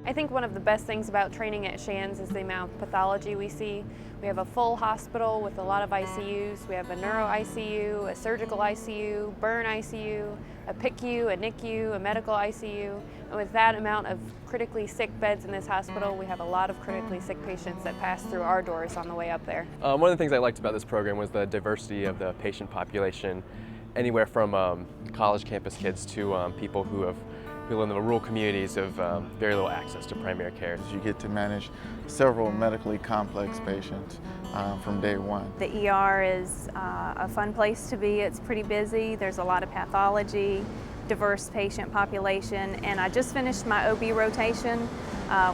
I think one of the best things about training at Shands is the amount of pathology we see. We have a full hospital with a lot of ICUs. We have a neuro ICU, a surgical ICU, burn ICU, a PICU, a NICU, a medical ICU. And with that amount of critically sick beds in this hospital, we have a lot of critically sick patients that pass through our doors on the way up there. One of the things I liked about this program was the diversity of the patient population, anywhere from college campus kids to people who live in the rural communities of very little access to primary care. You get to manage several medically complex patients from day one. The ER is a fun place to be. It's pretty busy. There's a lot of pathology, diverse patient population, and I just finished my OB rotation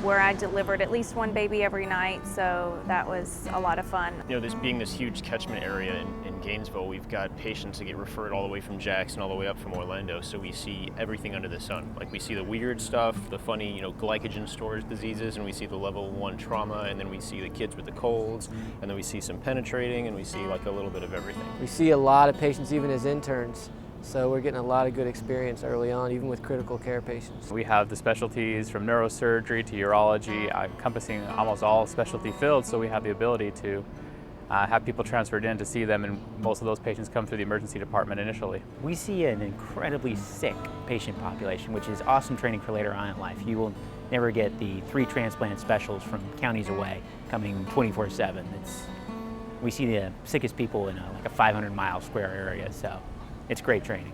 where I delivered at least one baby every night, so that was a lot of fun. You know, this being this huge catchment area in Gainesville, we've got patients that get referred all the way from Jackson, all the way up from Orlando, so we see everything under the sun. Like, we see the weird stuff, the funny, you know, glycogen storage diseases, and we see the level 1 trauma, and then we see the kids with the colds, and then we see some penetrating, and we see like a little bit of everything. We see a lot of patients even as interns. So we're getting a lot of good experience early on, even with critical care patients. We have the specialties from neurosurgery to urology, encompassing almost all specialty fields, so we have the ability to have people transferred in to see them, and most of those patients come through the emergency department initially. We see an incredibly sick patient population, which is awesome training for later on in life. You will never get the 3 transplant specialists from counties away coming 24/7. We see the sickest people in like a 500-mile square area, so it's great training.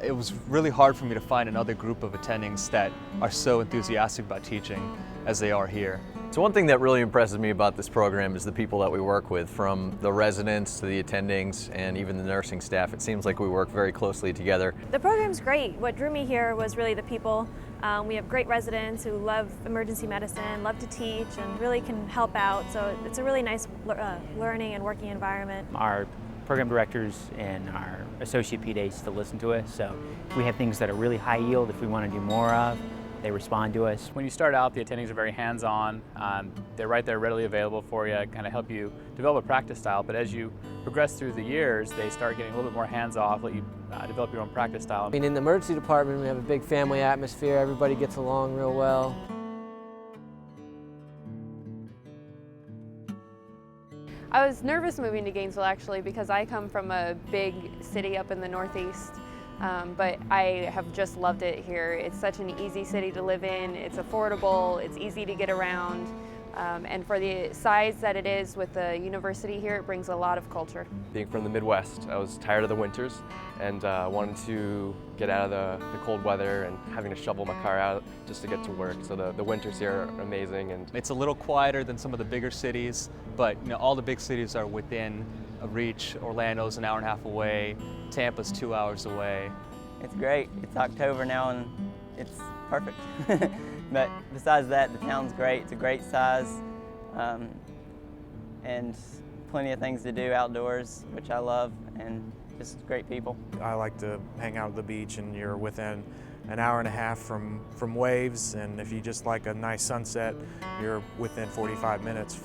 It was really hard for me to find another group of attendings that are so enthusiastic about teaching as they are here. So one thing that really impresses me about this program is the people that we work with, from the residents to the attendings and even the nursing staff. It seems like we work very closely together. The program's great. What drew me here was really the people. We have great residents who love emergency medicine, love to teach, and really can help out. So it's a really nice learning and working environment. Our program directors and our associate PDAs still listen to us, so if we have things that are really high yield, if we want to do more of, they respond to us. When you start out, the attendings are very hands-on. They're right there readily available for you, kind of help you develop a practice style, but as you progress through the years, they start getting a little bit more hands-off, let you develop your own practice style. I mean, in the emergency department, we have a big family atmosphere. Everybody gets along real well. I was nervous moving to Gainesville actually because I come from a big city up in the Northeast, but I have just loved it here. It's such an easy city to live in, it's affordable, it's easy to get around, and for the size that it is with the university here, it brings a lot of culture. Being from the Midwest, I was tired of the winters and wanted to get out of the cold weather and having to shovel my car out just to get to work. So the winters here are amazing. And it's a little quieter than some of the bigger cities, but you know, all the big cities are within a reach. Orlando's an hour and a half away, Tampa's 2 hours away. It's great. It's October now and it's perfect. But besides that, the town's great. It's a great size and plenty of things to do outdoors, which I love, and just great people. I like to hang out at the beach, and you're within an hour and a half from waves, and if you just like a nice sunset, you're within 45 minutes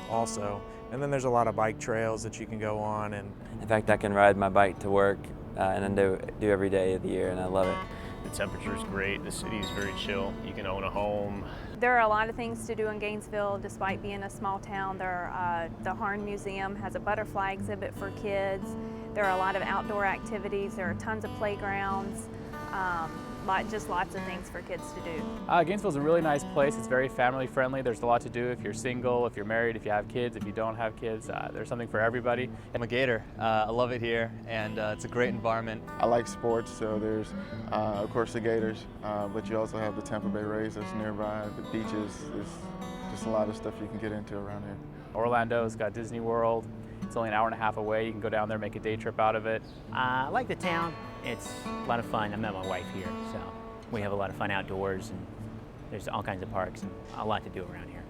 also. And then there's a lot of bike trails that you can go on. And in fact, I can ride my bike to work and then do every day of the year, and I love it. The temperature's great, the city's very chill, you can own a home. There are a lot of things to do in Gainesville despite being a small town. The Harn Museum has a butterfly exhibit for kids. There are a lot of outdoor activities. There are tons of playgrounds. Just lots of things for kids to do. Gainesville's a really nice place. It's very family friendly. There's a lot to do if you're single, if you're married, if you have kids, if you don't have kids. There's something for everybody. I'm a Gator. I love it here, and it's a great environment. I like sports, so there's of course the Gators, but you also have the Tampa Bay Rays that's nearby, the beaches. There's just a lot of stuff you can get into around here. Orlando's got Disney World. It's only an hour and a half away. You can go down there, make a day trip out of it. I like the town. It's a lot of fun. I met my wife here, so we have a lot of fun outdoors, and there's all kinds of parks and a lot to do around here.